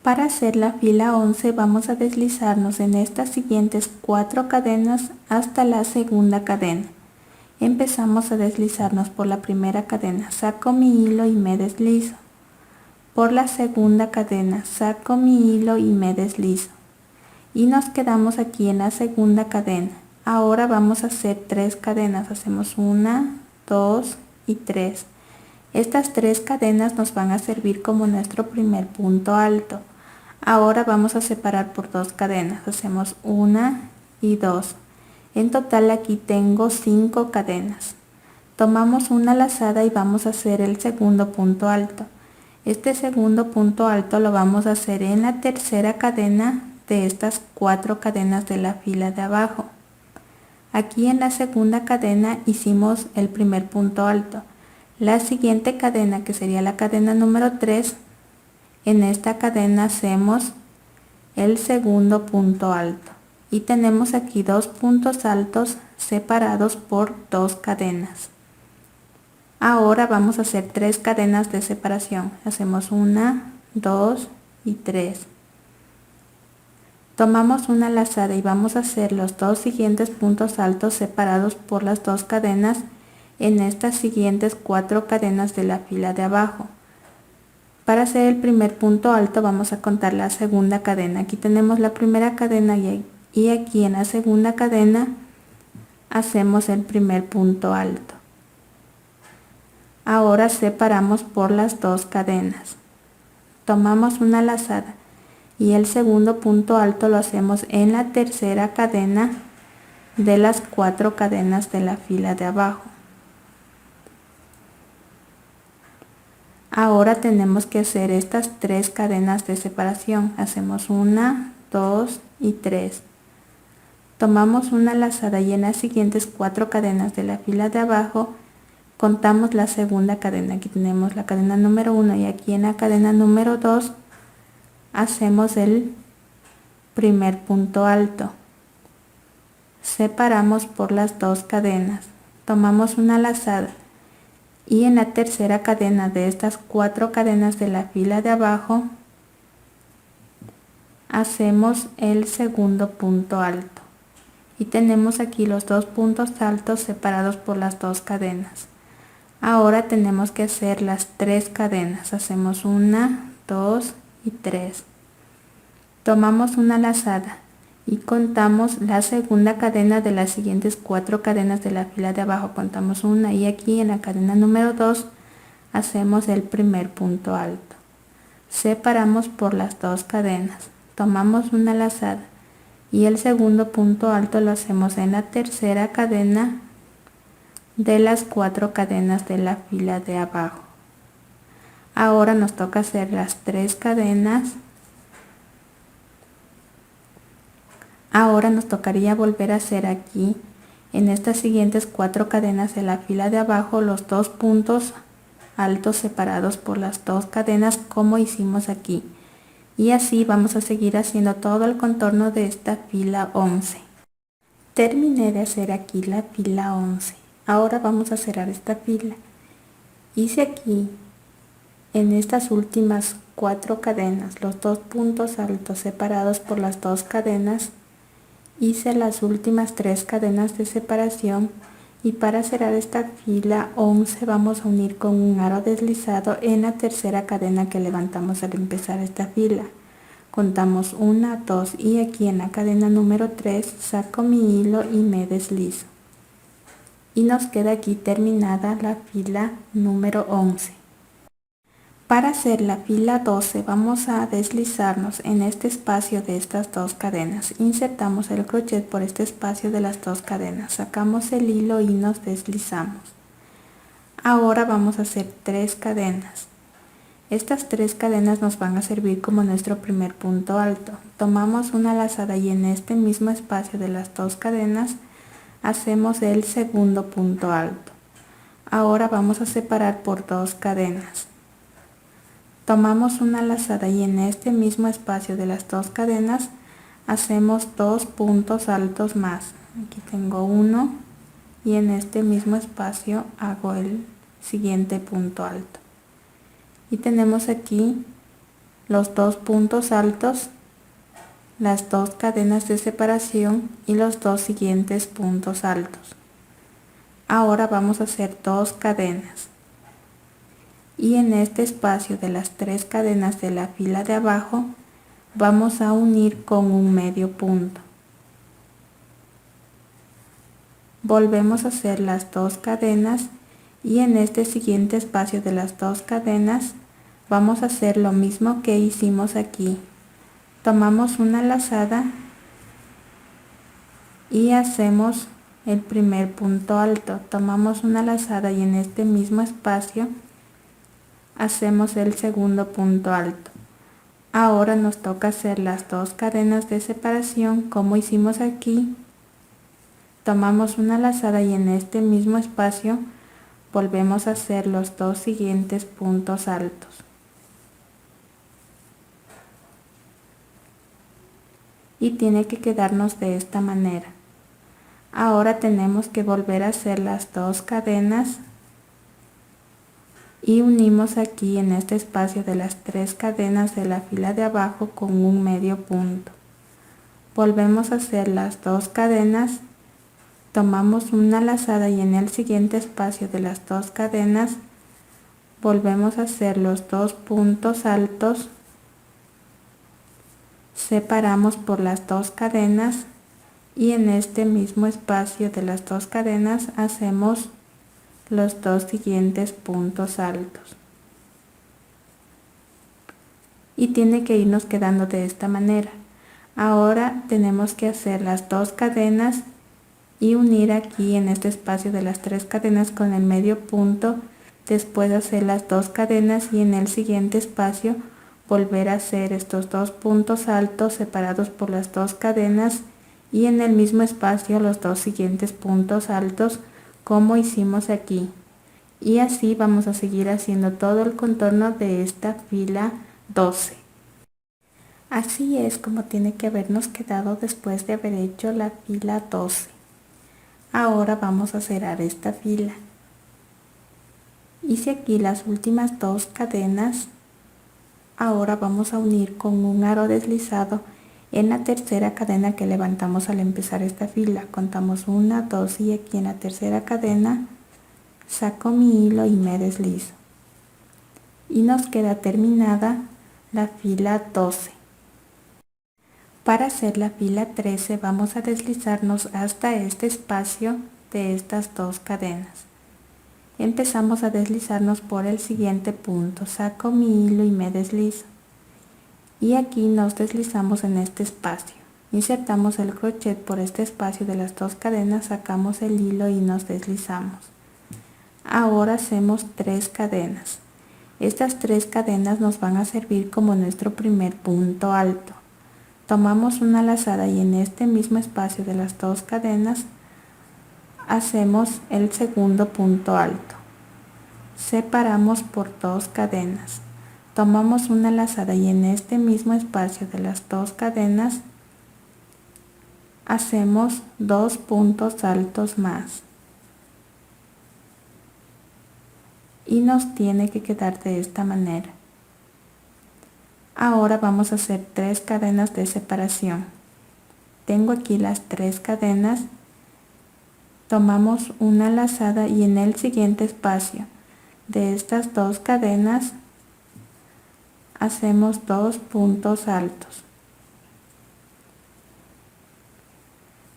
Para hacer la fila 11 vamos a deslizarnos en estas siguientes 4 cadenas hasta la segunda cadena. Empezamos a deslizarnos por la primera cadena, saco mi hilo y me deslizo. Por la segunda cadena saco mi hilo y me deslizo. Y nos quedamos aquí en la segunda cadena. Ahora vamos a hacer 3 cadenas, hacemos 1, 2 y 3. Estas 3 cadenas nos van a servir como nuestro primer punto alto. Ahora vamos a separar por 2 cadenas, hacemos 1 y 2. En total aquí tengo 5 cadenas. Tomamos una lazada y vamos a hacer el segundo punto alto. Este segundo punto alto lo vamos a hacer en la tercera cadena de estas 4 cadenas de la fila de abajo. Aquí en la segunda cadena hicimos el primer punto alto. La siguiente cadena, que sería la cadena número 3, en esta cadena hacemos el segundo punto alto y tenemos aquí 2 puntos altos separados por 2 cadenas. Ahora vamos a hacer 3 cadenas de separación, hacemos 1, 2 y 3. Tomamos una lazada y vamos a hacer los 2 siguientes puntos altos separados por las 2 cadenas en estas siguientes 4 cadenas de la fila de abajo. Para hacer el primer punto alto vamos a contar la segunda cadena. Aquí tenemos la primera cadena y aquí en la segunda cadena hacemos el primer punto alto. Ahora separamos por las 2 cadenas. Tomamos una lazada y el segundo punto alto lo hacemos en la tercera cadena de las 4 cadenas de la fila de abajo. Ahora tenemos que hacer estas 3 cadenas de separación. Hacemos 1, 2 y 3. Tomamos una lazada y en las siguientes 4 cadenas de la fila de abajo contamos la segunda cadena. Aquí tenemos la cadena número 1 y aquí en la cadena número 2 hacemos el primer punto alto. Separamos por las 2 cadenas. Tomamos una lazada. Y en la tercera cadena de estas 4 cadenas de la fila de abajo hacemos el segundo punto alto y tenemos aquí los 2 puntos altos separados por las 2 cadenas. Ahora tenemos que hacer las 3 cadenas, hacemos 1, 2 y 3. Tomamos una lazada y contamos la segunda cadena de las siguientes 4 cadenas de la fila de abajo, contamos una y aquí en la cadena número 2 hacemos el primer punto alto. Separamos por las 2 cadenas, tomamos una lazada y el segundo punto alto lo hacemos en la tercera cadena de las 4 cadenas de la fila de abajo. Ahora nos toca hacer las 3 cadenas. Ahora nos tocaría volver a hacer aquí en estas siguientes 4 cadenas de la fila de abajo los 2 puntos altos separados por las 2 cadenas como hicimos aquí, y así vamos a seguir haciendo todo el contorno de esta fila 11. Terminé de hacer aquí la fila 11. Ahora vamos a cerrar esta fila. Hice aquí en estas últimas 4 cadenas los 2 puntos altos separados por las 2 cadenas. Hice las últimas 3 cadenas de separación y para cerrar esta fila 11 vamos a unir con un aro deslizado en la tercera cadena que levantamos al empezar esta fila. Contamos 1, 2 y aquí en la cadena número 3 saco mi hilo y me deslizo. Y nos queda aquí terminada la fila número 11. Para hacer la fila 12 vamos a deslizarnos en este espacio de estas 2 cadenas. Insertamos el crochet por este espacio de las 2 cadenas. Sacamos el hilo y nos deslizamos. Ahora vamos a hacer 3 cadenas. Estas 3 cadenas nos van a servir como nuestro primer punto alto. Tomamos una lazada y en este mismo espacio de las 2 cadenas hacemos el segundo punto alto. Ahora vamos a separar por 2 cadenas. Tomamos una lazada y en este mismo espacio de las 2 cadenas hacemos 2 puntos altos más. Aquí tengo uno y en este mismo espacio hago el siguiente punto alto. Y tenemos aquí los 2 puntos altos, las 2 cadenas de separación y los 2 siguientes puntos altos. Ahora vamos a hacer 2 cadenas y en este espacio de las 3 cadenas de la fila de abajo vamos a unir con un medio punto. Volvemos a hacer las 2 cadenas y en este siguiente espacio de las 2 cadenas vamos a hacer lo mismo que hicimos aquí. Tomamos una lazada y hacemos el primer punto alto. Tomamos una lazada y en este mismo espacio hacemos el segundo punto alto. Ahora nos toca hacer las 2 cadenas de separación como hicimos aquí. Tomamos una lazada y en este mismo espacio volvemos a hacer los 2 siguientes puntos altos. Y tiene que quedarnos de esta manera. Ahora tenemos que volver a hacer las 2 cadenas y unimos aquí en este espacio de las 3 cadenas de la fila de abajo con un medio punto. Volvemos a hacer las 2 cadenas, tomamos una lazada y en el siguiente espacio de las 2 cadenas volvemos a hacer los 2 puntos altos, separamos por las 2 cadenas y en este mismo espacio de las 2 cadenas hacemos los 2 siguientes puntos altos. Y tiene que irnos quedando de esta manera. Ahora tenemos que hacer las 2 cadenas y unir aquí en este espacio de las 3 cadenas con el medio punto. Después hacer las 2 cadenas y en el siguiente espacio volver a hacer estos 2 puntos altos separados por las 2 cadenas y en el mismo espacio los 2 siguientes puntos altos como hicimos aquí. Y así vamos a seguir haciendo todo el contorno de esta fila 12. Así es como tiene que habernos quedado después de haber hecho la fila 12. Ahora vamos a cerrar esta fila. Hice aquí las últimas 2 cadenas. Ahora vamos a unir con un aro deslizado en la tercera cadena que levantamos al empezar esta fila. Contamos 1, 2 y aquí en la tercera cadena saco mi hilo y me deslizo. Y nos queda terminada la fila 12. Para hacer la fila 13 vamos a deslizarnos hasta este espacio de estas 2 cadenas. Empezamos a deslizarnos por el siguiente punto, saco mi hilo y me deslizo. Y aquí nos deslizamos en este espacio. Insertamos el crochet por este espacio de las 2 cadenas, sacamos el hilo y nos deslizamos. Ahora hacemos 3 cadenas. Estas 3 cadenas nos van a servir como nuestro primer punto alto. Tomamos una lazada y en este mismo espacio de las 2 cadenas hacemos el segundo punto alto. Separamos por 2 cadenas. Tomamos una lazada y en este mismo espacio de las 2 cadenas hacemos 2 puntos altos más. Y nos tiene que quedar de esta manera. Ahora vamos a hacer 3 cadenas de separación. Tengo aquí las 3 cadenas. Tomamos una lazada y en el siguiente espacio de estas 2 cadenas hacemos 2 puntos altos.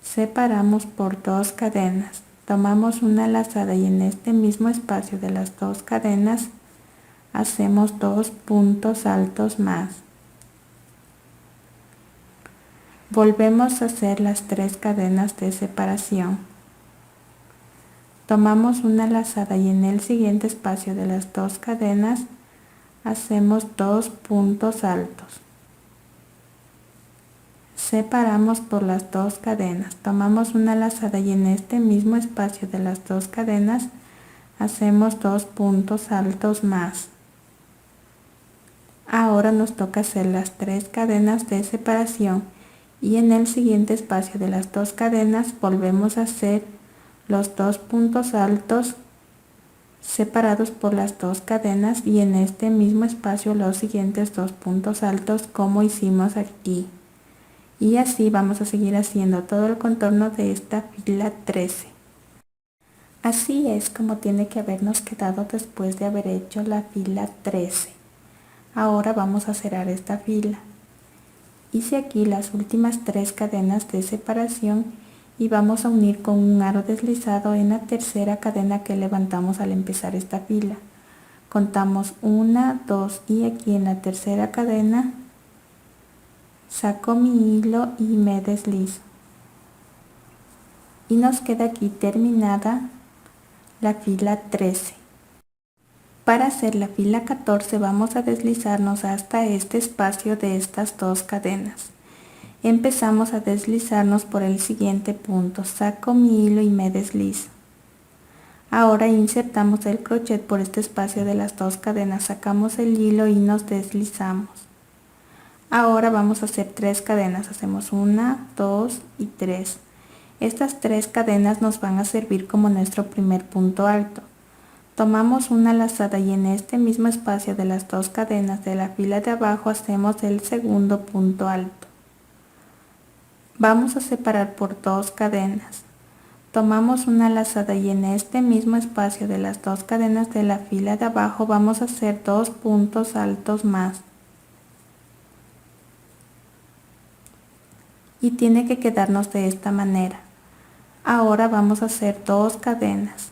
Separamos por 2 cadenas. Tomamos una lazada y en este mismo espacio de las 2 cadenas hacemos 2 puntos altos más. Volvemos a hacer las 3 cadenas de separación. Tomamos una lazada y en el siguiente espacio de las 2 cadenas hacemos 2 puntos altos. Separamos por las 2 cadenas. Tomamos una lazada y en este mismo espacio de las 2 cadenas hacemos 2 puntos altos más. Ahora nos toca hacer las 3 cadenas de separación y en el siguiente espacio de las 2 cadenas volvemos a hacer los 2 puntos altos separados por las dos cadenas y en este mismo espacio los siguientes dos puntos altos como hicimos aquí. Y así vamos a seguir haciendo todo el contorno de esta fila 13. Así es como tiene que habernos quedado después de haber hecho la fila 13. Ahora vamos a cerrar esta fila. Hice aquí las últimas 3 cadenas de separación y vamos a unir con un aro deslizado en la tercera cadena que levantamos al empezar esta fila. Contamos 1, 2 y aquí en la tercera cadena saco mi hilo y me deslizo. Y nos queda aquí terminada la fila 13. Para hacer la fila 14 vamos a deslizarnos hasta este espacio de estas dos cadenas. Empezamos a deslizarnos por el siguiente punto, saco mi hilo y me deslizo. Ahora insertamos el crochet por este espacio de las dos cadenas, sacamos el hilo y nos deslizamos. Ahora vamos a hacer 3 cadenas, hacemos 1, 2 y 3. Estas 3 cadenas nos van a servir como nuestro primer punto alto. Tomamos una lazada y en este mismo espacio de las dos cadenas de la fila de abajo hacemos el segundo punto alto. Vamos a separar por 2 cadenas. Tomamos una lazada y en este mismo espacio de las dos cadenas de la fila de abajo vamos a hacer 2 puntos altos más. Y tiene que quedarnos de esta manera. Ahora vamos a hacer 2 cadenas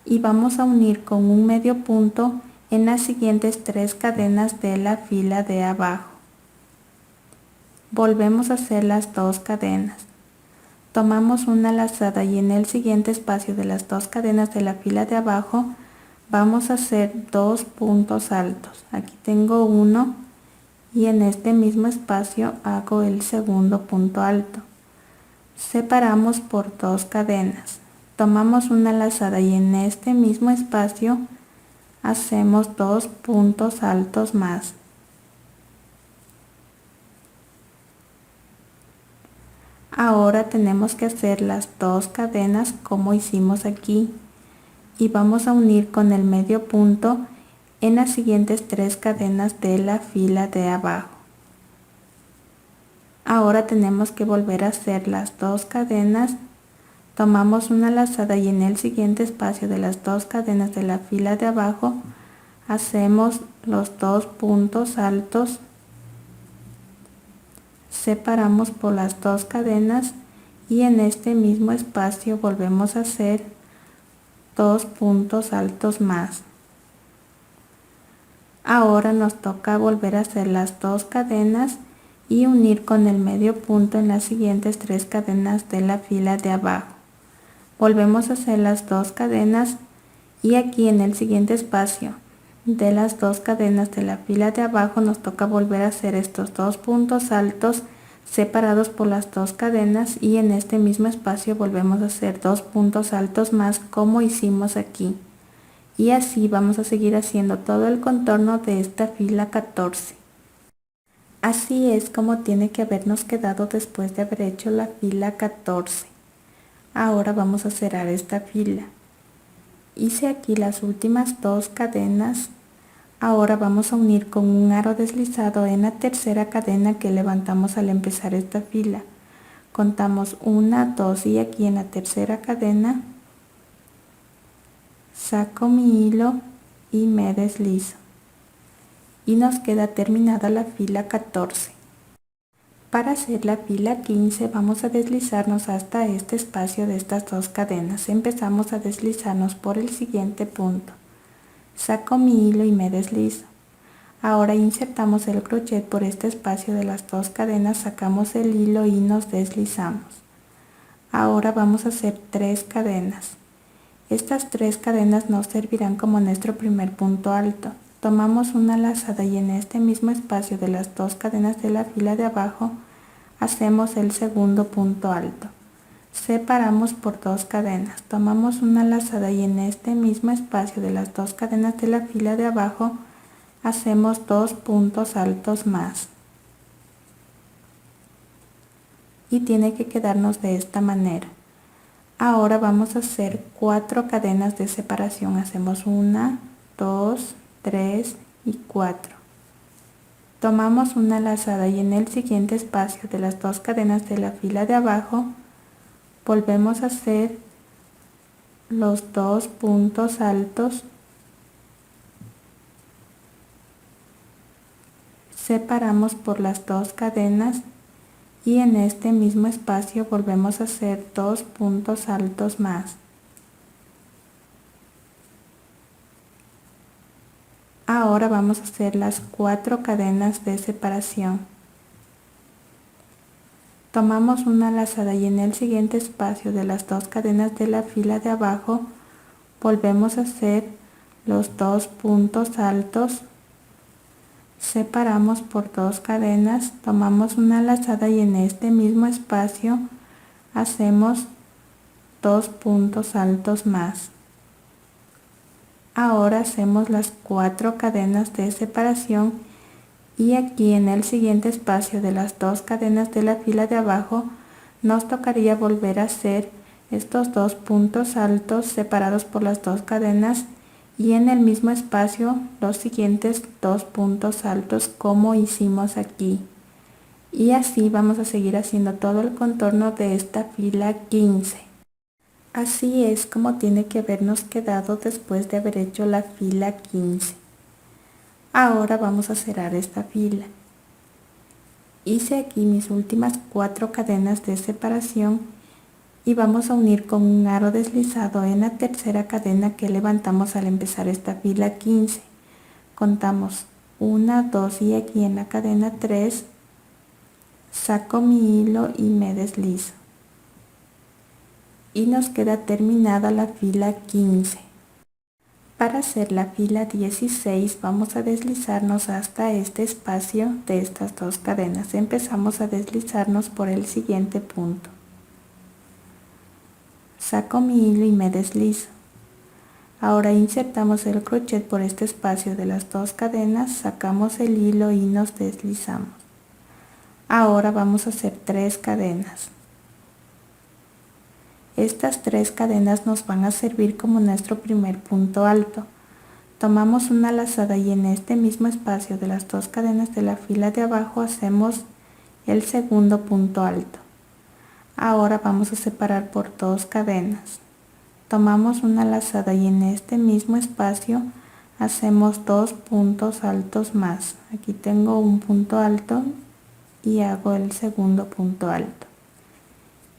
y vamos a unir con un medio punto en las siguientes 3 cadenas de la fila de abajo. Volvemos a hacer las 2 cadenas. Tomamos una lazada y en el siguiente espacio de las 2 cadenas de la fila de abajo vamos a hacer 2 puntos altos. Aquí tengo uno y en este mismo espacio hago el segundo punto alto. Separamos por 2 cadenas. Tomamos una lazada y en este mismo espacio hacemos 2 puntos altos más. Ahora tenemos que hacer las 2 cadenas como hicimos aquí y vamos a unir con el medio punto en las siguientes 3 cadenas de la fila de abajo. Ahora tenemos que volver a hacer las 2 cadenas. Tomamos una lazada y en el siguiente espacio de las 2 cadenas de la fila de abajo hacemos los 2 puntos altos. Separamos por las 2 cadenas y en este mismo espacio volvemos a hacer 2 puntos altos más. Ahora nos toca volver a hacer las 2 cadenas y unir con el medio punto en las siguientes 3 cadenas de la fila de abajo. Volvemos a hacer las 2 cadenas y aquí en el siguiente espacio de las 2 cadenas de la fila de abajo nos toca volver a hacer estos 2 puntos altos separados por las 2 cadenas y en este mismo espacio volvemos a hacer 2 puntos altos más como hicimos aquí. Y así vamos a seguir haciendo todo el contorno de esta fila 14. Así es como tiene que habernos quedado después de haber hecho la fila 14. Ahora vamos a cerrar esta fila. Hice aquí las últimas 2 cadenas. Ahora vamos a unir con un aro deslizado en la tercera cadena que levantamos al empezar esta fila. Contamos 1, 2 y aquí en la tercera cadena saco mi hilo y me deslizo. Y nos queda terminada la fila 14. Para hacer la fila 15 vamos a deslizarnos hasta este espacio de estas 2 cadenas. Empezamos a deslizarnos por el siguiente punto. Saco mi hilo y me deslizo. Ahora insertamos el crochet por este espacio de las 2 cadenas, sacamos el hilo y nos deslizamos. Ahora vamos a hacer 3 cadenas. Estas 3 cadenas nos servirán como nuestro primer punto alto. Tomamos una lazada y en este mismo espacio de las 2 cadenas de la fila de abajo hacemos el segundo punto alto. Separamos por 2 cadenas, tomamos una lazada y en este mismo espacio de las 2 cadenas de la fila de abajo hacemos 2 puntos altos más. Y tiene que quedarnos de esta manera. Ahora vamos a hacer 4 cadenas de separación. Hacemos 1, 2, 3 y 4. Tomamos una lazada y en el siguiente espacio de las 2 cadenas de la fila de abajo volvemos a hacer los 2 puntos altos, separamos por las 2 cadenas y en este mismo espacio volvemos a hacer 2 puntos altos más. Ahora vamos a hacer las 4 cadenas de separación. Tomamos una lazada y en el siguiente espacio de las 2 cadenas de la fila de abajo volvemos a hacer los 2 puntos altos, separamos por 2 cadenas, tomamos una lazada y en este mismo espacio hacemos 2 puntos altos más. Ahora hacemos las 4 cadenas de separación y aquí en el siguiente espacio de las 2 cadenas de la fila de abajo nos tocaría volver a hacer estos 2 puntos altos separados por las 2 cadenas y en el mismo espacio los siguientes 2 puntos altos como hicimos aquí. Y así vamos a seguir haciendo todo el contorno de esta fila 15. Así es como tiene que habernos quedado después de haber hecho la fila 15. Ahora vamos a cerrar esta fila. Hice aquí mis últimas 4 cadenas de separación y vamos a unir con un aro deslizado en la tercera cadena que levantamos al empezar esta fila 15. Contamos 1, 2 y aquí en la cadena 3 saco mi hilo y me deslizo. Y nos queda terminada la fila 15. Para hacer la fila 16 vamos a deslizarnos hasta este espacio de estas 2 cadenas. Empezamos a deslizarnos por el siguiente punto. Saco mi hilo y me deslizo. Ahora insertamos el crochet por este espacio de las 2 cadenas, sacamos el hilo y nos deslizamos. Ahora vamos a hacer 3 cadenas. Estas 3 cadenas nos van a servir como nuestro primer punto alto. Tomamos una lazada y en este mismo espacio de las 2 cadenas de la fila de abajo hacemos el segundo punto alto. Ahora vamos a separar por 2 cadenas. Tomamos una lazada y en este mismo espacio hacemos 2 puntos altos más. Aquí tengo un punto alto y hago el segundo punto alto.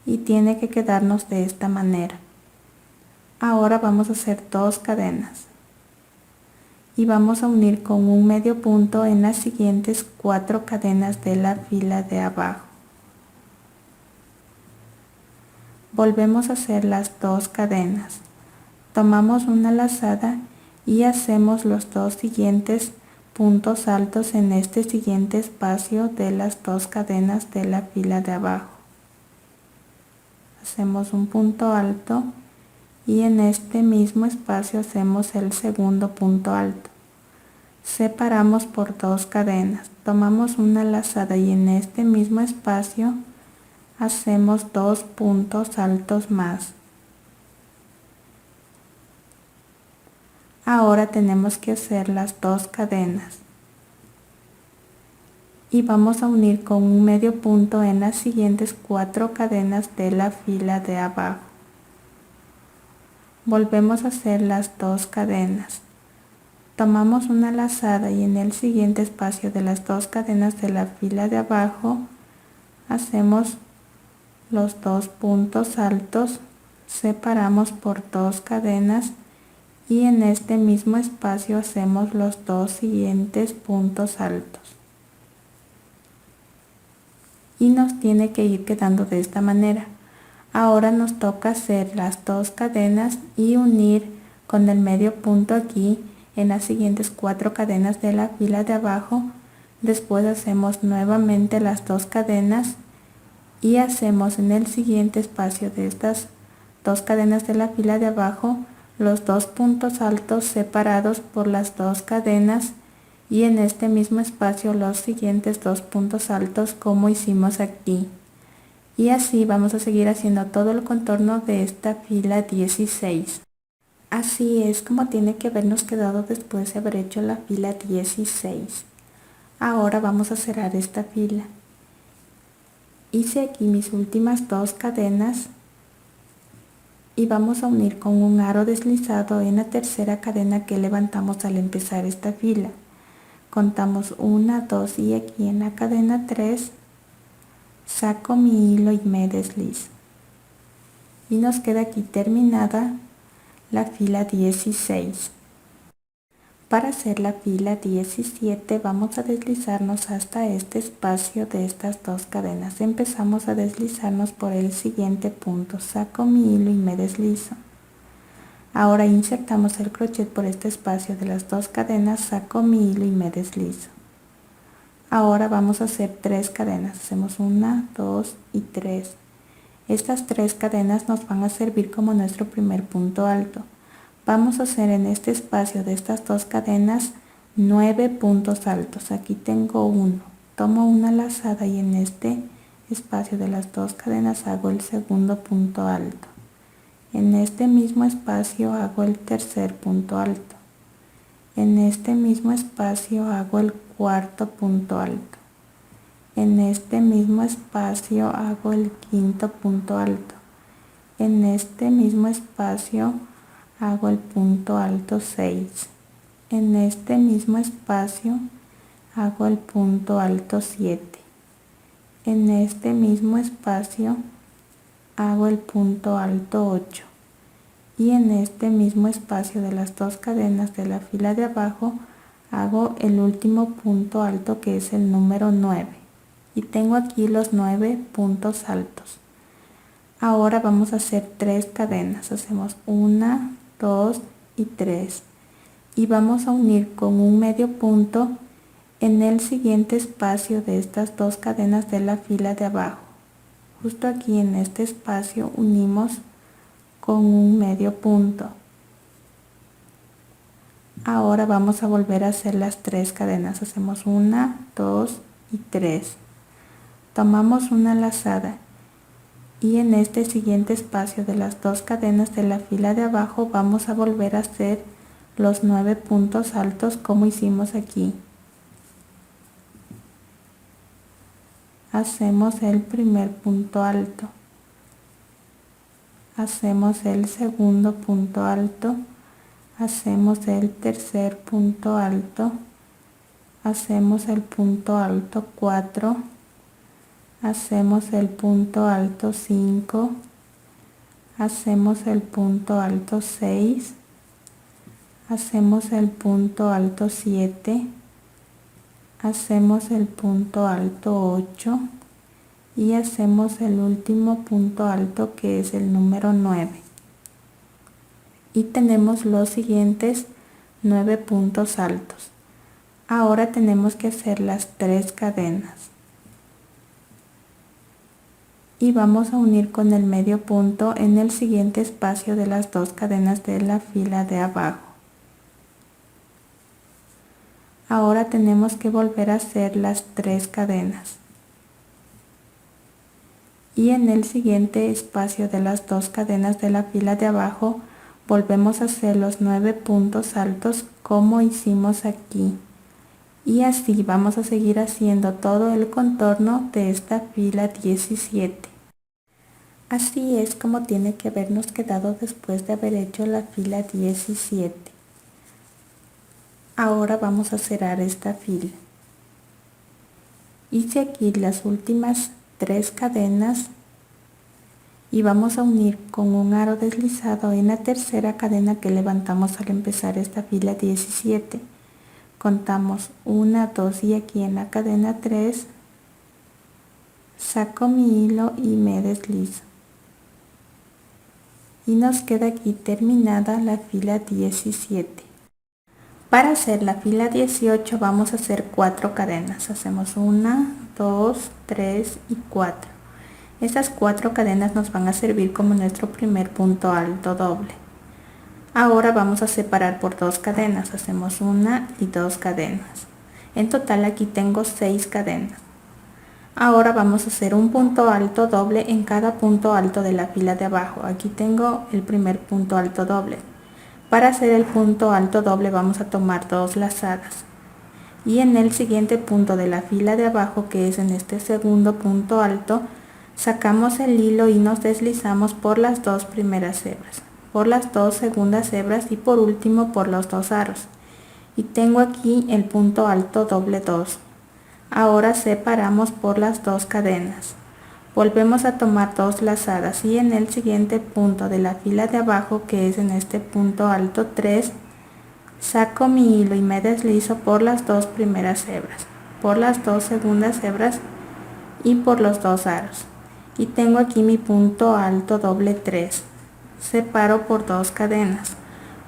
Y tiene que quedarnos de esta manera. Ahora vamos a hacer 2 cadenas y vamos a unir con un medio punto en las siguientes 4 cadenas de la fila de abajo. Volvemos a hacer las 2 cadenas, tomamos una lazada y hacemos los 2 siguientes puntos altos en este siguiente espacio de las 2 cadenas de la fila de abajo. Hacemos un punto alto y en este mismo espacio hacemos el segundo punto alto. Separamos por 2 cadenas, tomamos una lazada y en este mismo espacio hacemos 2 puntos altos más. Ahora tenemos que hacer las 2 cadenas y vamos a unir con un medio punto en las siguientes 4 cadenas de la fila de abajo. Volvemos a hacer las 2 cadenas. Tomamos una lazada y en el siguiente espacio de las 2 cadenas de la fila de abajo hacemos los 2 puntos altos, separamos por 2 cadenas y en este mismo espacio hacemos los 2 siguientes puntos altos. Y nos tiene que ir quedando de esta manera. Ahora nos toca hacer las 2 cadenas y unir con el medio punto aquí en las siguientes 4 cadenas de la fila de abajo. Después hacemos nuevamente las 2 cadenas y hacemos en el siguiente espacio de estas 2 cadenas de la fila de abajo los 2 puntos altos separados por las 2 cadenas y en este mismo espacio los siguientes 2 puntos altos como hicimos aquí. Y así vamos a seguir haciendo todo el contorno de esta fila 16. Así es como tiene que habernos quedado después de haber hecho la fila 16. Ahora vamos a cerrar esta fila. Hice aquí mis últimas 2 cadenas y vamos a unir con un aro deslizado en la tercera cadena que levantamos al empezar esta fila. Contamos 1, 2 y aquí en la cadena 3 saco mi hilo y me deslizo. Y nos queda aquí terminada la fila 16. Para hacer la fila 17 vamos a deslizarnos hasta este espacio de estas 2 cadenas. Empezamos a deslizarnos por el siguiente punto. Saco mi hilo y me deslizo. Ahora insertamos el crochet por este espacio de las 2 cadenas, saco mi hilo y me deslizo. Ahora vamos a hacer 3 cadenas. Hacemos 1, 2 y 3. Estas 3 cadenas nos van a servir como nuestro primer punto alto. Vamos a hacer en este espacio de estas 2 cadenas 9 puntos altos. Aquí tengo 1. Tomo una lazada y en este espacio de las 2 cadenas hago el segundo punto alto. En este mismo espacio hago el tercer punto alto. En este mismo espacio hago el cuarto punto alto. En este mismo espacio hago el quinto punto alto. En este mismo espacio hago el punto alto 6. En este mismo espacio hago el punto alto 7. En este mismo espacio hago el punto alto 8. Y en este mismo espacio de las 2 cadenas de la fila de abajo hago el último punto alto, que es el número 9. Y tengo aquí los 9 puntos altos. Ahora vamos a hacer 3 cadenas. Hacemos 1, 2 y 3. Y vamos a unir con un medio punto en el siguiente espacio de estas 2 cadenas de la fila de abajo. Justo aquí en este espacio unimos con un medio punto. Ahora vamos a volver a hacer las 3 cadenas. Hacemos 1, 2 y 3. Tomamos una lazada y en este siguiente espacio de las 2 cadenas de la fila de abajo vamos a volver a hacer los 9 puntos altos como hicimos aquí. Hacemos el primer punto alto, hacemos el segundo punto alto, hacemos el tercer punto alto, hacemos el punto alto 4, hacemos el punto alto 5, hacemos el punto alto 6, hacemos el punto alto 7, hacemos el punto alto 8 y hacemos el último punto alto, que es el número 9. Y tenemos los siguientes 9 puntos altos. Ahora tenemos que hacer las 3 cadenas. Y vamos a unir con el medio punto en el siguiente espacio de las 2 cadenas de la fila de abajo. Ahora tenemos que volver a hacer las 3 cadenas. Y en el siguiente espacio de las 2 cadenas de la fila de abajo volvemos a hacer los 9 puntos altos como hicimos aquí. Y así vamos a seguir haciendo todo el contorno de esta fila 17. Así es como tiene que habernos quedado después de haber hecho la fila 17. Ahora vamos a cerrar esta fila. Hice aquí las últimas 3 cadenas y vamos a unir con un aro deslizado en la tercera cadena que levantamos al empezar esta fila 17. Contamos 1, 2 y aquí en la cadena 3 saco mi hilo y me deslizo. Y nos queda aquí terminada la fila 17. Para hacer la fila 18 vamos a hacer 4 cadenas. Hacemos 1, 2, 3 y 4. Estas 4 cadenas nos van a servir como nuestro primer punto alto doble. Ahora vamos a separar por 2 cadenas. Hacemos 1 y 2 cadenas. En total aquí tengo 6 cadenas. Ahora vamos a hacer un punto alto doble en cada punto alto de la fila de abajo. Aquí tengo el primer punto alto doble. Para hacer el punto alto doble vamos a tomar 2 lazadas. Y en el siguiente punto de la fila de abajo, que es en este segundo punto alto, sacamos el hilo y nos deslizamos por las 2 primeras hebras, por las 2 segundas hebras y por último por los 2 aros. Y tengo aquí el punto alto doble 2. Ahora separamos por las 2 cadenas. Volvemos a tomar 2 lazadas y en el siguiente punto de la fila de abajo, que es en este punto alto 3, saco mi hilo y me deslizo por las 2 primeras hebras, por las 2 segundas hebras y por los 2 aros. Y tengo aquí mi punto alto doble 3. Separo por 2 cadenas.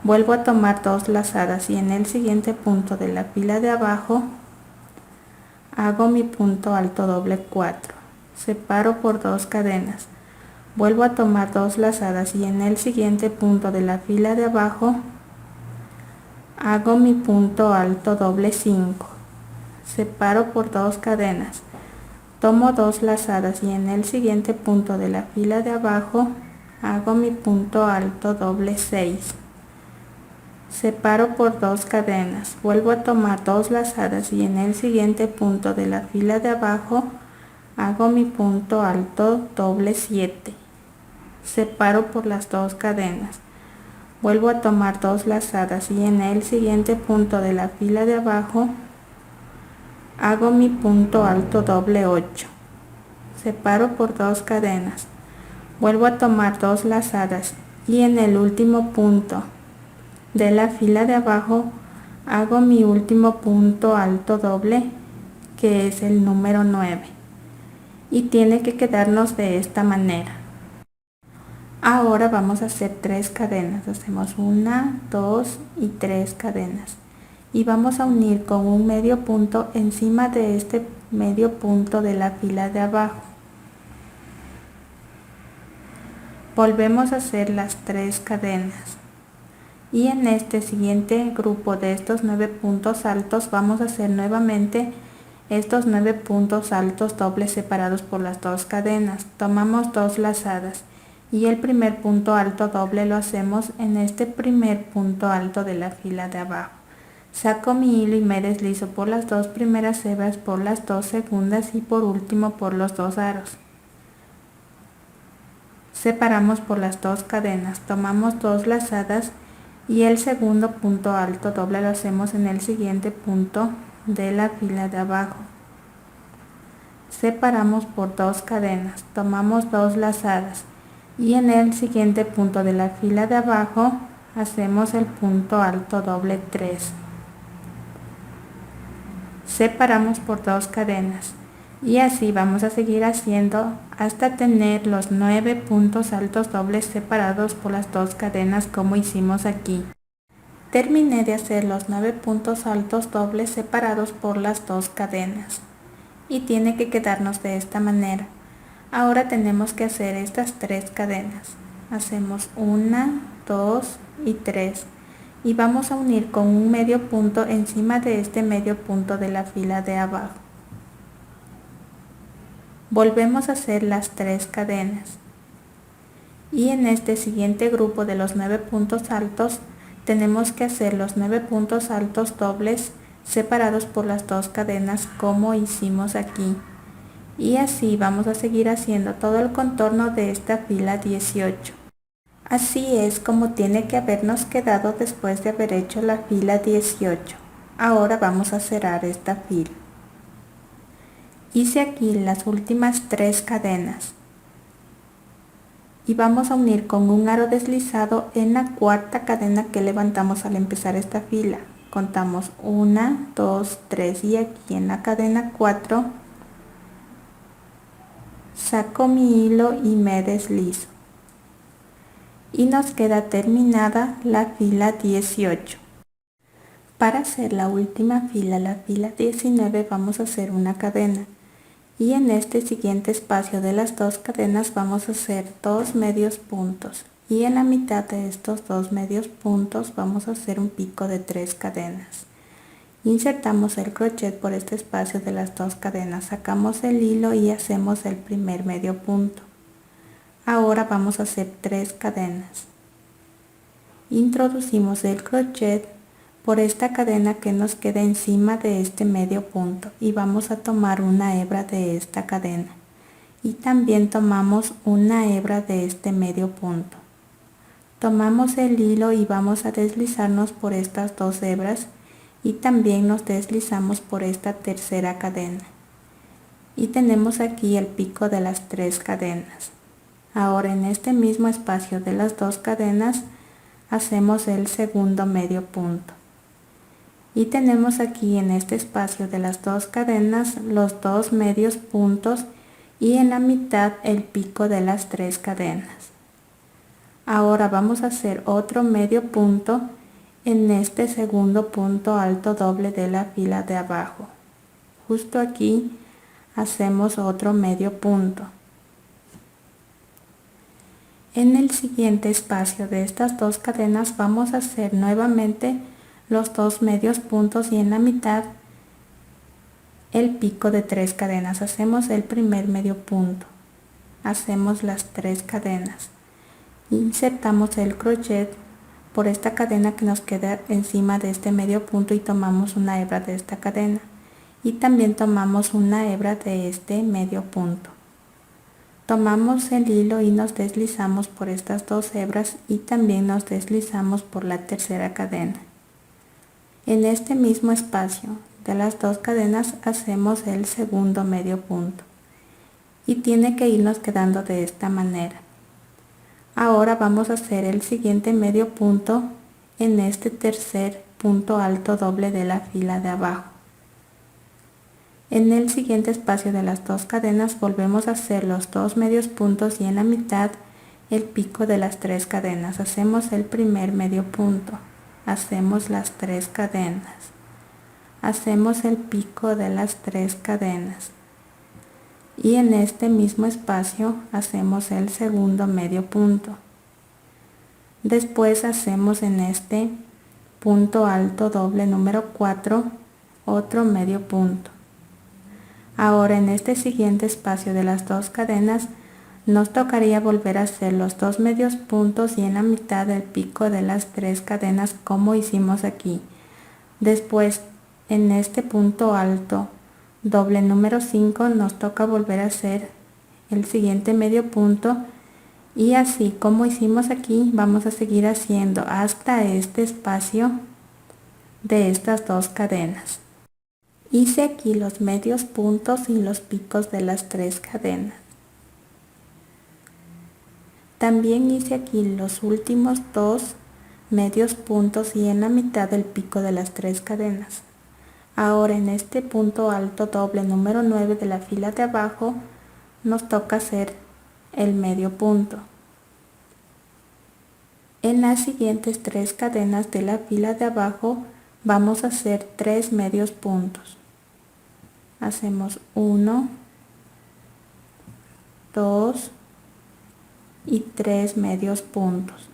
Vuelvo a tomar 2 lazadas y en el siguiente punto de la fila de abajo hago mi punto alto doble 4. Separo por 2 cadenas. Vuelvo a tomar 2 lazadas y en el siguiente punto de la fila de abajo hago mi punto alto doble 5. Separo por 2 cadenas. Tomo 2 lazadas y en el siguiente punto de la fila de abajo hago mi punto alto doble 6. Separo por 2 cadenas. Vuelvo a tomar 2 lazadas y en el siguiente punto de la fila de abajo hago mi punto alto doble 7. Separo por las 2 cadenas. Vuelvo a tomar 2 lazadas y en el siguiente punto de la fila de abajo hago mi punto alto doble 8. Separo por 2 cadenas. Vuelvo a tomar 2 lazadas y en el último punto de la fila de abajo hago mi último punto alto doble, que es el número 9, y tiene que quedarnos de esta manera. Ahora vamos a hacer 3 cadenas. Hacemos 1, 2 y 3 cadenas y vamos a unir con un medio punto encima de este medio punto de la fila de abajo. Volvemos a hacer las 3 cadenas y en este siguiente grupo de estos 9 puntos altos vamos a hacer nuevamente estos 9 puntos altos dobles separados por las 2 cadenas. Tomamos 2 lazadas y el primer punto alto doble lo hacemos en este primer punto alto de la fila de abajo. Saco mi hilo y me deslizo por las 2 primeras hebras, por las 2 segundas y por último por los 2 aros. Separamos por las 2 cadenas, tomamos 2 lazadas y el segundo punto alto doble lo hacemos en el siguiente punto de la fila de abajo. Separamos por 2 cadenas, tomamos 2 lazadas y en el siguiente punto de la fila de abajo hacemos el punto alto doble 3. Separamos por 2 cadenas y así vamos a seguir haciendo hasta tener los 9 puntos altos dobles separados por las 2 cadenas como hicimos aquí. Terminé de hacer los 9 puntos altos dobles separados por las 2 cadenas y tiene que quedarnos de esta manera. Ahora tenemos que hacer estas 3 cadenas. Hacemos 1, 2 y 3 y vamos a unir con un medio punto encima de este medio punto de la fila de abajo. Volvemos a hacer las 3 cadenas y en este siguiente grupo de los 9 puntos altos tenemos que hacer los 9 puntos altos dobles separados por las 2 cadenas como hicimos aquí. Y así vamos a seguir haciendo todo el contorno de esta fila 18. Así es como tiene que habernos quedado después de haber hecho la fila 18. Ahora vamos a cerrar esta fila. Hice aquí las últimas 3 cadenas y vamos a unir con un aro deslizado en la cuarta cadena que levantamos al empezar esta fila. Contamos 1, 2, 3 y aquí en la cadena 4 saco mi hilo y me deslizo y nos queda terminada la fila 18. Para hacer la última fila, la fila 19, vamos a hacer una cadena y en este siguiente espacio de las 2 cadenas vamos a hacer 2 medios puntos y en la mitad de estos 2 medios puntos vamos a hacer un pico de 3 cadenas Insertamos el crochet por este espacio de las dos cadenas, sacamos el hilo y hacemos el primer medio punto. Ahora vamos a hacer 3 cadenas. Introducimos el crochet por esta cadena que nos queda encima de este medio punto y vamos a tomar una hebra de esta cadena y también tomamos una hebra de este medio punto. Tomamos el hilo y vamos a deslizarnos por estas 2 hebras y también nos deslizamos por esta tercera cadena y tenemos aquí el pico de las 3 cadenas. Ahora en este mismo espacio de las 2 cadenas hacemos el segundo medio punto y tenemos aquí en este espacio de las 2 cadenas los 2 medios puntos y en la mitad el pico de las 3 cadenas. Ahora vamos a hacer otro medio punto en este segundo punto alto doble de la fila de abajo. Justo aquí hacemos otro medio punto. En el siguiente espacio de estas 2 cadenas vamos a hacer nuevamente los 2 medios puntos y en la mitad el pico de 3 cadenas. Hacemos el primer medio punto, hacemos las 3 cadenas, insertamos el crochet por esta cadena que nos queda encima de este medio punto y tomamos una hebra de esta cadena y también tomamos una hebra de este medio punto. Tomamos el hilo y nos deslizamos por estas 2 hebras y también nos deslizamos por la tercera cadena. En este mismo espacio de las 2 cadenas hacemos el segundo medio punto y tiene que irnos quedando de esta manera. Ahora vamos a hacer el siguiente medio punto en este tercer punto alto doble de la fila de abajo. En el siguiente espacio de las 2 cadenas volvemos a hacer los 2 medios puntos y en la mitad el pico de las 3 cadenas. Hacemos el primer medio punto, hacemos las 3 cadenas, hacemos el pico de las 3 cadenas y en este mismo espacio hacemos el segundo medio punto. Después hacemos en este punto alto doble número 4 otro medio punto. Ahora en este siguiente espacio de las 2 cadenas nos tocaría volver a hacer los 2 medios puntos y en la mitad el pico de las 3 cadenas como hicimos aquí. Después en este punto alto doble número 5 nos toca volver a hacer el siguiente medio punto y así como hicimos aquí vamos a seguir haciendo hasta este espacio de estas 2 cadenas. Hice aquí los medios puntos y los picos de las 3 cadenas. También hice aquí los últimos 2 medios puntos y en la mitad el pico de las 3 cadenas. Ahora en este punto alto doble número 9 de la fila de abajo nos toca hacer el medio punto. En las siguientes 3 cadenas de la fila de abajo vamos a hacer 3 medios puntos. Hacemos 1, 2 y 3 medios puntos.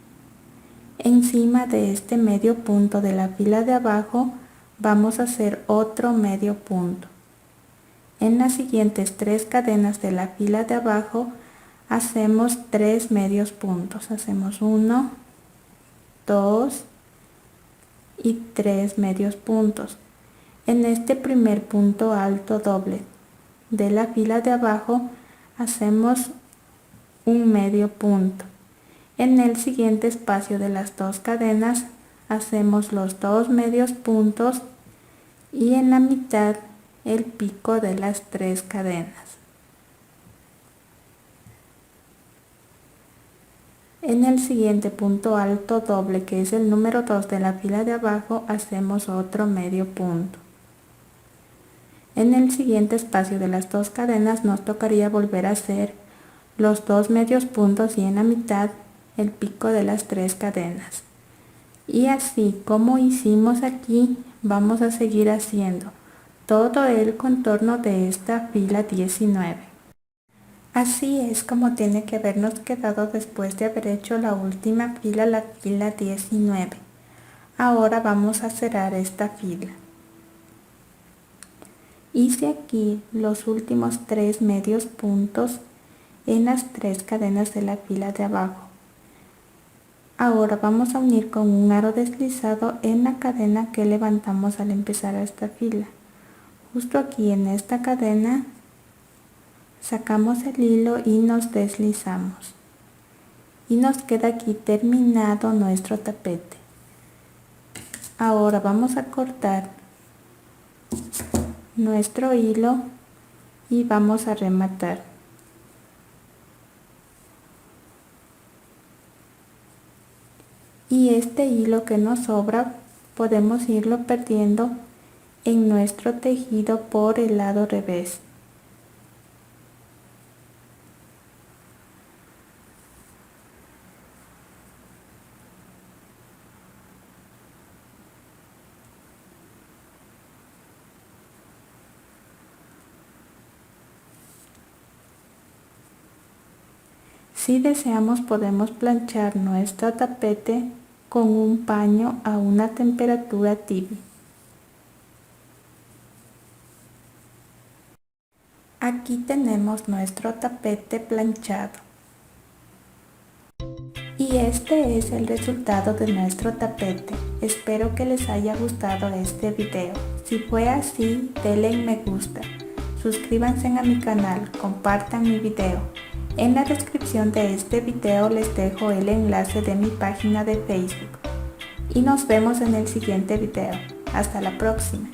Encima de este medio punto de la fila de abajo vamos a hacer otro medio punto. En las siguientes 3 cadenas de la fila de abajo hacemos 3 medios puntos. Hacemos 1, 2 y 3 medios puntos. En este primer punto alto doble de la fila de abajo hacemos un medio punto. En el siguiente espacio de las 2 cadenas hacemos los 2 medios puntos y en la mitad el pico de las 3 cadenas. En el siguiente punto alto doble, que es el número 2 de la fila de abajo, hacemos otro medio punto. En el siguiente espacio de las 2 cadenas nos tocaría volver a hacer los 2 medios puntos y en la mitad el pico de las 3 cadenas. Y así como hicimos aquí, vamos a seguir haciendo todo el contorno de esta fila 19. Así es como tiene que habernos quedado después de haber hecho la última fila, la fila 19. Ahora vamos a cerrar esta fila. Hice aquí los últimos 3 medios puntos en las 3 cadenas de la fila de abajo. Ahora vamos a unir con un aro deslizado en la cadena que levantamos al empezar esta fila. Justo aquí en esta cadena sacamos el hilo y nos deslizamos. Y nos queda aquí terminado nuestro tapete. Ahora vamos a cortar nuestro hilo y vamos a rematar. Y este hilo que nos sobra podemos irlo perdiendo en nuestro tejido por el lado revés. Si deseamos podemos planchar nuestro tapete con un paño a una temperatura tibia. Aquí tenemos nuestro tapete planchado. Y este es el resultado de nuestro tapete. Espero que les haya gustado este video. Si fue así, denle me gusta. Suscríbanse a mi canal, compartan mi video. En la descripción de este video les dejo el enlace de mi página de Facebook. Y nos vemos en el siguiente video. Hasta la próxima.